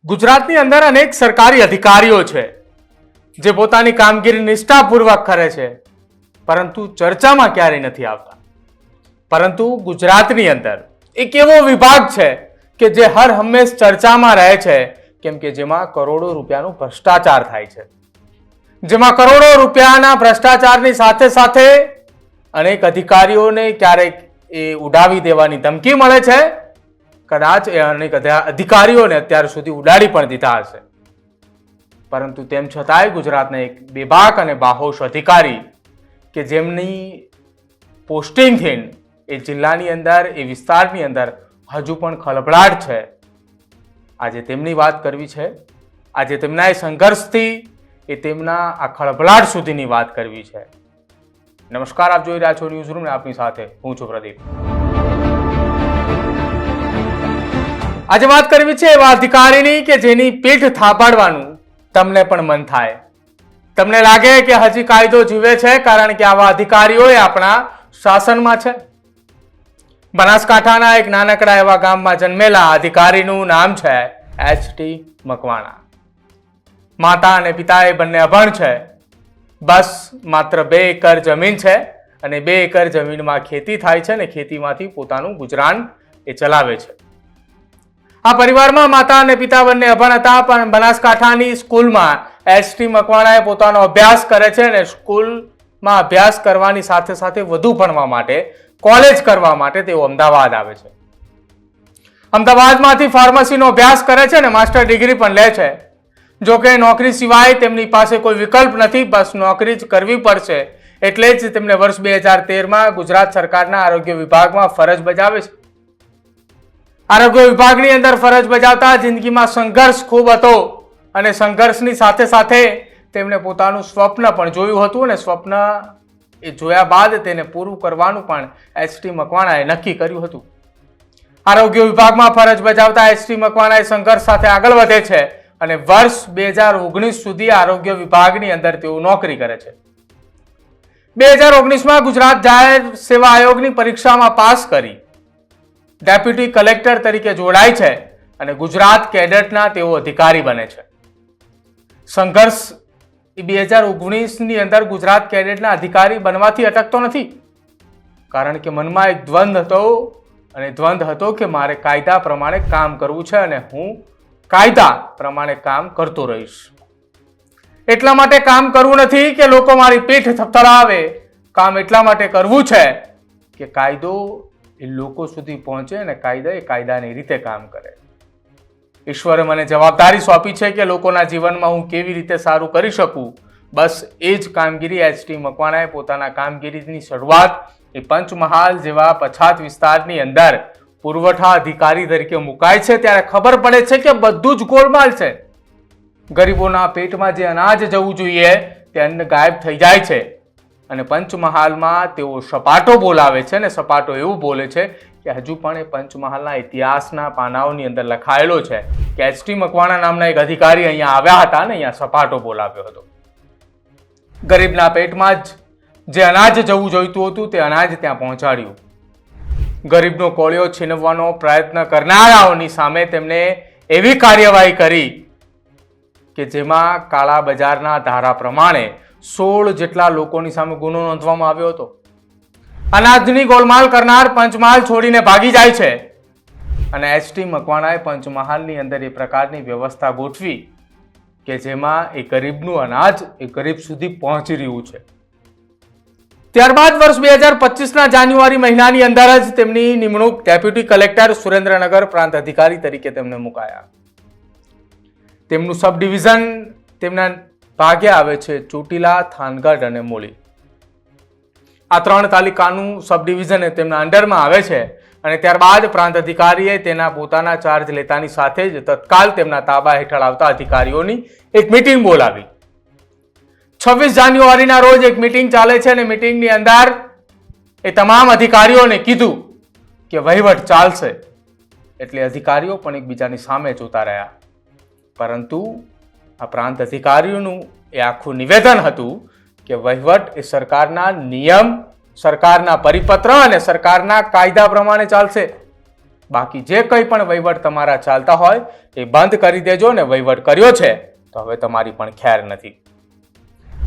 ગુજરાતની અંદર અનેક સરકારી અધિકારીઓ છે જે પોતાની કામગીરી નિષ્ઠાપૂર્વક કરે છે, પરંતુ ચર્ચામાં ક્યારેય નથી આવતા. પરંતુ ગુજરાતની અંદર એક એવો વિભાગ છે કે જે હર હંમેશ ચર્ચામાં રહે છે, કેમ કે જેમાં કરોડો રૂપિયાનો ભ્રષ્ટાચાર થાય છે, જેમાં કરોડો રૂપિયાના ભ્રષ્ટાચારની સાથે સાથે અનેક અધિકારીઓને ક્યારેક એ ઉડાવી દેવાની ધમકી મળે છે. કદાચ એ અનેક અધિકારીઓને અત્યાર સુધી ઉડાડી પણ દીધા હશે, પરંતુ તેમ છતાંય ગુજરાતના એક બેબાક અને બાહોશ અધિકારી કે જેમની પોસ્ટિંગથી એ જિલ્લાની અંદર, એ વિસ્તારની અંદર હજુ પણ ખળભળાટ છે. આજે તેમની વાત કરવી છે. આજે તેમના એ સંઘર્ષથી એ તેમના આ ખળભળાટ સુધીની વાત કરવી છે. નમસ્કાર, આપ જોઈ રહ્યા છો ન્યૂઝ રૂમ ને આપની સાથે હું છું પ્રદીપ. આજે વાત કરવી છે એવા અધિકારીની કે જેની પીઠ થાપાડવાનું તમને પણ મન થાય. તમને લાગે કે હજી કાયદો જીવે છે, કારણ કે આવા અધિકારીઓ આપણા શાસનમાં છે. બનાસકાંઠાના એક નાનકડા એવા ગામમાં જન્મેલા અધિકારીનું નામ છે એચ.ટી. મકવાણા. માતા અને પિતા એ બંને અભણ છે. બસ માત્ર 2 એકર જમીન છે અને 2 એકર જમીનમાં ખેતી થાય છે અને ખેતીમાંથી પોતાનું ગુજરાન એ ચલાવે છે. આ પરિવારમાં માતા અને પિતા બંને અભણ હતા, પણ બનાસકાંઠાની સ્કૂલમાં એચ.ટી. મકવાણાએ પોતાનો અભ્યાસ કરે છે અને સ્કૂલમાં અભ્યાસ કરવાની સાથે સાથે વધુ ભણવા માટે, કોલેજ કરવા માટે તેઓ અમદાવાદ આવે છે. અમદાવાદમાંથી ફાર્મસીનો અભ્યાસ કરે છે અને માસ્ટર ડિગ્રી પણ લે છે. જોકે નોકરી સિવાય તેમની પાસે કોઈ વિકલ્પ નથી, બસ નોકરી જ કરવી પડશે. એટલે જ તેમને વર્ષ 2013માં ગુજરાત સરકારના આરોગ્ય વિભાગમાં ફરજ બજાવે છે. આરોગ્ય વિભાગની અંદર ફરજ બજાવતા જિંદગીમાં સંઘર્ષ ખૂબ હતો અને સંઘર્ષની સાથે સાથે તેમણે પોતાનું સ્વપ્ન પણ જોયું હતું અને સ્વપ્ન એ જોયા બાદ તેને પૂરું કરવાનું પણ એચ.ટી. મકવાણાએ નક્કી કર્યું હતું. આરોગ્ય વિભાગમાં ફરજ બજાવતા એચ.ટી. મકવાણા સંઘર્ષ સાથે આગળ વધે છે અને વર્ષ 2019 સુધી આરોગ્ય વિભાગની અંદર તેઓ નોકરી કરે છે. 2019માં ગુજરાત જાહેર સેવા આયોગની પરીક્ષામાં પાસ કરી ડેપ્યુટી કલેક્ટર તરીકે જોડાય છે અને ગુજરાત કેડેટના તેઓ અધિકારી બને છે. સંઘર્ષ 2019ની અંદર ગુજરાત કેડેટના અધિકારી બનવાથી અટકતો નથી, કારણ કે મનમાં એક દ્વંદ હતો અને દ્વંદ હતો કે મારે કાયદા પ્રમાણે કામ કરવું છે અને હું કાયદા પ્રમાણે કામ કરતો રહીશ. એટલા માટે કામ કરવું નથી કે લોકો મારી પીઠ થપથડાવે. કામ એટલા માટે કરવું છે કે કાયદો એ લોકો સુધી પહોંચે અને કાયદા એ કાયદાની રીતે કામ કરે. ઈશ્વરે મને જવાબદારી સોંપી છે કે લોકોના જીવનમાં હું કેવી રીતે સારું કરી શકું. બસ એ જ કામગીરી એચ.ટી. મકવાણાએ પોતાના કામગીરીની શરૂઆત એ પંચમહાલ જેવા પછાત વિસ્તારની અંદર પુરવઠા અધિકારી તરીકે મુકાય છે. ત્યારે ખબર પડે છે કે બધું જ ગોલમાલ છે. ગરીબોના પેટમાં જે અનાજ જવું જોઈએ તે અન્ન ગાયબ થઈ જાય છે અને પંચમહાલમાં તેઓ સપાટો બોલાવે છે અને સપાટો એવું બોલે છે કે હજુ પણ એ પંચમહાલના ઇતિહાસના પાનાઓની અંદર લખાયેલો છે કે એચ.ટી. મકવાણા નામના એક અધિકારી અહીંયા આવ્યા હતા અને અહીંયા સપાટો બોલાવ્યો હતો. ગરીબના પેટમાં જ જે અનાજ જવું જોઈતું હતું તે અનાજ ત્યાં પહોંચાડ્યું. ગરીબનો કોળિયો છીનવવાનો પ્રયત્ન કરનારાઓની સામે તેમણે એવી કાર્યવાહી કરી કે જેમાં કાળા બજારના ધારા પ્રમાણે 16 જેટલા લોકોની સામે ગુનો નોંધવામાં આવ્યો હતો. અનાજની ગોલમાલ કરનાર પંચમહાલ છોડીને ભાગી જાય છે અને એચ.ટી. મકવાણાએ પંચમહાલની અંદર એ પ્રકારની વ્યવસ્થા ગોઠવી કે જેમાં એ ગરીબનું અનાજ એ ગરીબ સુધી પહોંચી રહ્યું છે. ત્યારબાદ વર્ષ 2025ના જાન્યુઆરી મહિનાની અંદર જ તેમની નિમણૂક ડેપ્યુટી કલેક્ટર સુરેન્દ્રનગર પ્રાંત અધિકારી તરીકે તેમને મુકાયા. તેમનું સબ ડિવિઝન તેમના ભાગે આવે છે ચોટીલા, થાનગઢ અને મોલી. આ 3 તાલુકાનું સબ ડિવિઝન તેમના અંડરમાં આવે છે અને ત્યારબાદ પ્રાંત અધિકારીએ તેના પોતાના ચાર્જ લેતાની સાથે જ તત્કાલ તેમના તાબા હેઠળ આવતા અધિકારીઓની એક મીટિંગ બોલાવી. 26 જાન્યુઆરીના રોજ એક મીટિંગ ચાલે છે અને મીટિંગની અંદર એ તમામ અધિકારીઓને કીધું કે વહીવટ ચાલશે. એટલે અધિકારીઓ પણ એકબીજાની સામે જોતા રહ્યા. પરંતુ આ પ્રાંત અધિકારીઓનું એ આખું નિવેદન હતું કે વહીવટ એ સરકારના નિયમ, સરકારના પરિપત્ર અને સરકારના કાયદા પ્રમાણે ચાલશે. બાકી જે કંઈ પણ વહીવટ તમારા ચાલતા હોય એ બંધ કરી દેજો ને વહીવટ કર્યો છે તો હવે તમારી પણ ખેર નથી.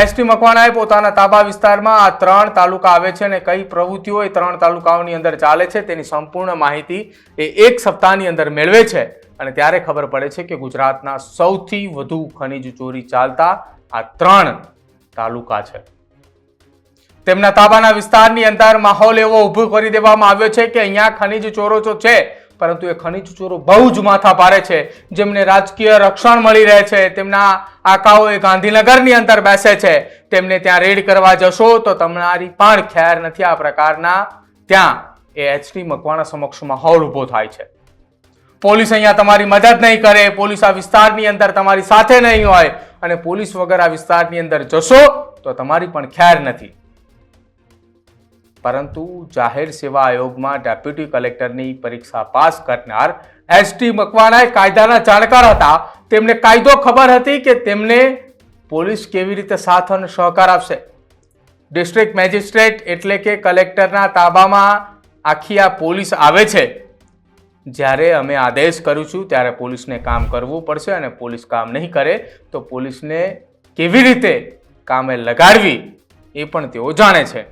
એસટી મકવાણાએ પોતાના તાબા વિસ્તારમાં આ 3 તાલુકા આવે છે અને કઈ પ્રવૃત્તિઓ એ 3 તાલુકાઓની અંદર ચાલે છે તેની સંપૂર્ણ માહિતી એ 1 સપ્તાહની અંદર મેળવે છે અને ત્યારે ખબર પડે છે કે ગુજરાતના સૌથી વધુ ખનીજ ચોરી ચાલતા આ 3 તાલુકા છે. તેમના તાબાના વિસ્તારની અંદર માહોલ એવો ઊભો કરી દેવામાં આવ્યો છે કે અહીંયા ખનીજ ચોરો તો છે પરંતુ એ ખનીજ ચોરો બહુ જ માથા ભારે છે, જેમને રાજકીય રક્ષણ મળી રહે છે. તેમના આકાઓ એ ગાંધીનગરની અંદર બેસે છે, તેમને ત્યાં રેડ કરવા જશો તો તમારી પણ ખેર નથી. આ પ્રકારના ત્યાં એ એસટી મકવાણા સમક્ષ માહોલ ઊભો થાય છે. પોલીસ અહીંયા તમારી મદદ નહીં કરે, પોલીસ આ વિસ્તારની અંદર તમારી સાથે નહીં હોય અને પોલીસ વગર આ વિસ્તારની અંદર જશો તો તમારી પણ ખેર નથી. પરંતુ જાહેર સેવા આયોગમાં ડેપ્યુટી કલેક્ટરની પરીક્ષા પાસ કરનાર એસટી મકવાણા કાયદાના જાણકાર હતા. તેમને કાયદો ખબર હતી કે તેમને પોલીસ કેવી રીતે સાથ અને સહકાર આપશે. ડિસ્ટ્રિક્ટ મેજિસ્ટ્રેટ એટલે કે કલેક્ટરના તાબામાં આખી આ પોલીસ આવે છે. જ્યારે અમે આદેશ કરીશું ત્યારે પોલીસને કામ કરવું પડશે અને પોલીસ કામ નહીં કરે તો પોલીસને કેવી રીતે કામે લગાડવી એ પણ તેઓ જાણે છે.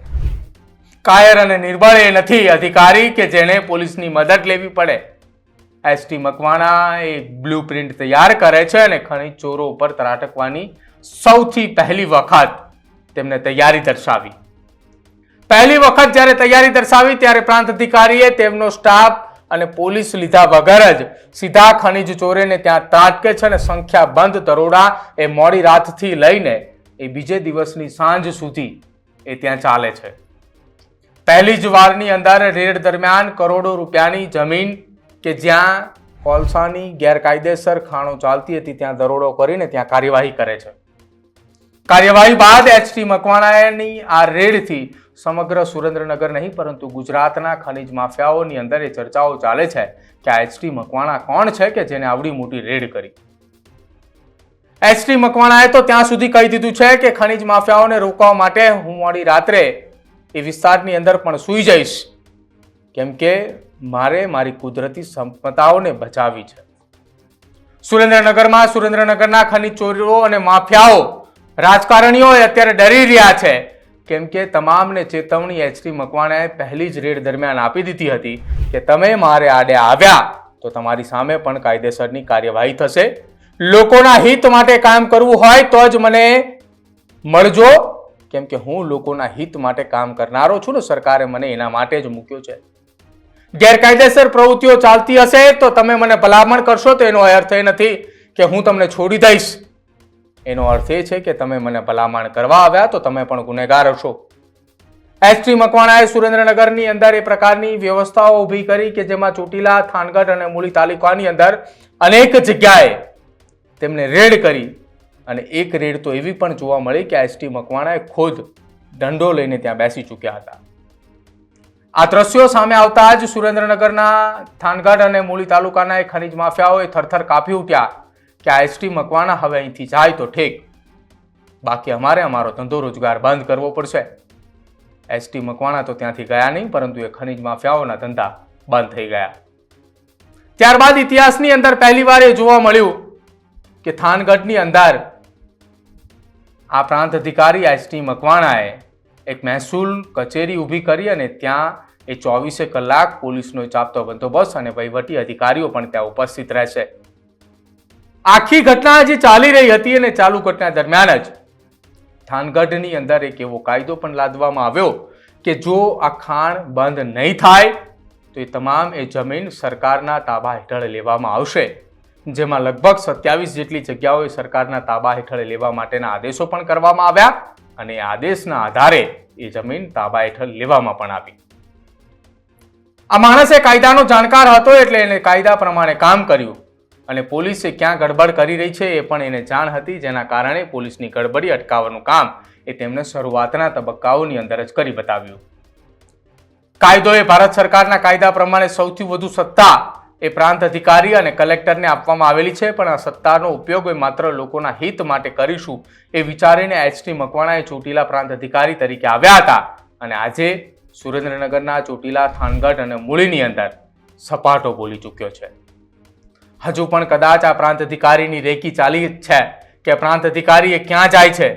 કાયર અને નિર્બળ એ નથી અધિકારી કે જેણે પોલીસની મદદ લેવી પડે. એસટી મકવાણા એ બ્લુપ્રિન્ટ તૈયાર કરે છે અને ખનીજ ચોરો ઉપર ત્રાટકવાની સૌથી પહેલી વખત તેમને તૈયારી દર્શાવી. પહેલી વખત જ્યારે તૈયારી દર્શાવી ત્યારે પ્રાંત અધિકારીએ તેમનો સ્ટાફ અને પોલીસ લીધા વગર જ સીધા ખનીજ ચોરેને ત્યાં ત્રાટકે છે અને સંખ્યાબંધ દરોડા એ મોડી રાતથી લઈને એ બીજે દિવસની સાંજ સુધી એ ત્યાં ચાલે છે. પહેલી જ વારની અંદર રેડ દરમિયાન કરોડો રૂપિયાની જમીન કે જ્યાં કોલસાની ગેરકાયદેસર ખાણો ચાલતી હતી ત્યાં દરોડો કરીને ત્યાં કાર્યવાહી કરે છે. કાર્યવાહી બાદ એસટી મકવાણાની આ રેડથી સમગ્ર સુરેન્દ્રનગર નહીં પરંતુ ગુજરાતના ખનીજ માફિયાઓની અંદર એ ચર્ચાઓ ચાલે છે કે આ એસટી મકવાણા કોણ છે કે જેને આવડી મોટી રેડ કરી. એસટી મકવાણાએ તો ત્યાં સુધી કહી દીધું છે કે ખનીજ માફિયાઓને રોકવા માટે હું મોડી રાત્રે એ વિસ્તારની અંદર પણ સૂઈ જઈશ, કેમ કે મારે મારી કુદરતી સંપદાઓને બચાવી છે. સુરેન્દ્રનગરમાં સુરેન્દ્રનગરના ખનીજ ચોરીઓ અને માફિયાઓ રાજકારણીઓ અત્યારે ડરી રહ્યા છે, કેમ કે તમામને ચેતવણી એસટી મકવાણાએ પહેલી જ રેડ દરમિયાન આપી દીધી હતી કે તમે મારે આડે આવ્યા તો તમારી સામે પણ કાયદેસરની કાર્યવાહી થશે. લોકોના હિત માટે કામ કરવું હોય તો જ મને મળજો, કેમ કે હું લોકોના હિત માટે કામ કરનારો છું ને સરકારે મને એના માટે જ મૂક્યો છે. ગેરકાયદેસર પ્રવૃત્તિઓ ચાલતી હશે તો તમે મને ભલામણ કરશો તો એનો અર્થ એ નથી કે હું તમને છોડી દઈશ. એનો અર્થ એ છે કે તમે મને ભલામણ કરવા આવ્યા તો તમે પણ ગુનેગાર હશો. એસટી મકવાણાએ સુરેન્દ્રનગરની અંદર એ પ્રકારની વ્યવસ્થાઓ ઊભી કરી કે જેમાં ચોટીલા, થાનગઢ અને મૂળી તાલુકાની અંદર અનેક જગ્યાએ તેમને રેડ કરી અને એક રેડ તો એવી પણ જોવા મળી કે એસટી મકવાણાએ ખુદ દંડો લઈને ત્યાં બેસી ચૂક્યા હતા. આ દ્રશ્યો સામે આવતા જ સુરેન્દ્રનગરના થાનગઢ અને મૂળી તાલુકાના ખનીજ માફિયાઓએ થરથર કાપી ઉઠ્યા કે આ એસટી મકવાણા હવે અહીંથી જાય તો ઠીક, બાકી અમારે અમારો ધંધો રોજગાર બંધ કરવો પડશે. એસટી મકવાણા તો ત્યાંથી ગયા નહીં પરંતુ એ ખનીજ માફિયાઓના ધંધા બંધ થઈ ગયા. ત્યારબાદ ઇતિહાસની અંદર પહેલીવાર એ જોવા મળ્યું કે થાનગઢની અંદર આ પ્રાંત અધિકારી એસટી મકવાણાએ એક મહેસૂલ કચેરી ઊભી કરી અને ત્યાં એ 24 કલાક પોલીસનો ચાપતો બંદોબસ્ત અને વહીવટી અધિકારીઓ પણ ત્યાં ઉપસ્થિત રહેશે. આખી ઘટના જે ચાલી રહી હતી અને ચાલુ ઘટના દરમિયાન જ થાનગઢની અંદર એક એવો કાયદો પણ લાદવામાં આવ્યો કે જો આ ખાણ બંધ નહીં થાય તો એ તમામ એ જમીન સરકારના તાબા હેઠળ લેવામાં આવશે, જેમાં લગભગ 27 જેટલી જગ્યાઓ સરકારના તાબા હેઠળ લેવા માટેના આદેશો પણ કરવામાં આવ્યા અને આદેશના આધારે એ જમીન તાબા હેઠળ લેવામાં પણ આવી. આ માણસે કાયદાનો જાણકાર હતો એટલે એને કાયદા પ્રમાણે કામ કર્યું અને પોલીસે ક્યાં ગડબડ કરી રહી છે એ પણ એને જાણ હતી, જેના કારણે પોલીસની ગડબડી અટકાવવાનું કામ એ તેમને શરૂઆતના તબક્કાઓની અંદર જ કરી બતાવ્યું. કાયદો એ ભારત સરકારના કાયદા પ્રમાણે સૌથી વધુ સત્તા એ પ્રાંત અધિકારી અને કલેક્ટરને આપવામાં આવેલી છે, પણ આ સત્તાનો ઉપયોગ એ માત્ર લોકોના હિત માટે કરીશું એ વિચારીને એસટી મકવાણાએ ચોટીલા પ્રાંત અધિકારી તરીકે આવ્યા હતા અને આજે સુરેન્દ્રનગરના ચોટીલા, થાનગઢ અને મૂળીની અંદર સપાટો બોલી ચૂક્યો છે. હજુ પણ કદાચ આ પ્રાંત અધિકારીની રેકી ચાલી જ છે કે પ્રાંત અધિકારી એ ક્યાં જાય છે.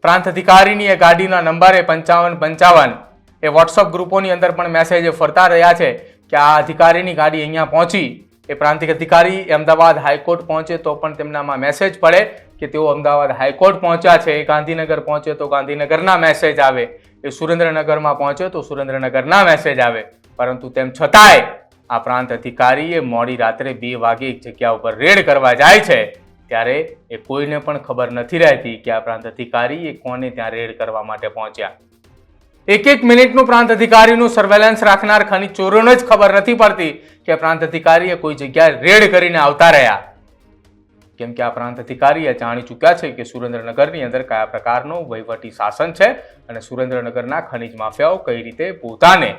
પ્રાંત અધિકારીની એ ગાડીના નંબર 5555 એ વોટ્સઅપ ગ્રુપોની અંદર પણ મેસેજ ફરતા રહ્યા છે કે આ અધિકારીની ગાડી અહીંયા પહોંચી. એ પ્રાંતિક અધિકારી અમદાવાદ હાઈકોર્ટ પહોંચે તો પણ તેમનામાં મેસેજ પડે કે તેઓ અમદાવાદ હાઈકોર્ટ પહોંચ્યા છે. એ ગાંધીનગર પહોંચે તો ગાંધીનગરના મેસેજ આવે. એ સુરેન્દ્રનગરમાં પહોંચે તો સુરેન્દ્રનગરના મેસેજ આવે. પરંતુ તેમ છતાંય આ પ્રાંત અધિકારી એ મોડી રાત્રે 2 વાગે એક જગ્યા ઉપર રેડ કરવા જાય છે ત્યારે એ કોઈને પણ ખબર નથી રહેતી કે આ પ્રાંત અધિકારી એ કોને ત્યાં રેડ કરવા માટે પહોંચ્યા. એક મિનિટનું પ્રાંત અધિકારીનું સર્વેલન્સ રાખનાર ખનીજ ચોરોને જ ખબર નથી પડતી કે પ્રાંત અધિકારીએ કોઈ જગ્યાએ રેડ કરીને આવતા રહ્યા. કેમ કે આ પ્રાંત અધિકારીએ જાણી ચૂક્યા છે કે સુરેન્દ્રનગરની અંદર કયા પ્રકારનું વહીવટી શાસન છે અને સુરેન્દ્રનગરના ખનીજ માફિયાઓ કઈ રીતે પોતાને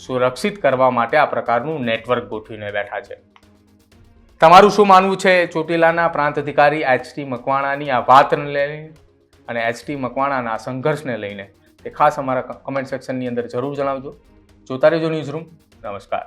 સુરક્ષિત કરવા માટે આ પ્રકારનું નેટવર્ક ગોઠવીને બેઠા છે. તમારું શું માનવું છે ચોટીલાના પ્રાંત અધિકારી એચ.ટી. મકવાણાની આ વાતને લઈને અને એચ.ટી. મકવાણાના સંઘર્ષને લઈને એ ખાસ અમારા કમેન્ટ સેક્શનની અંદર જરૂર જણાવજો. જોતા રહેજો ન્યૂઝરૂમ. નમસ્કાર.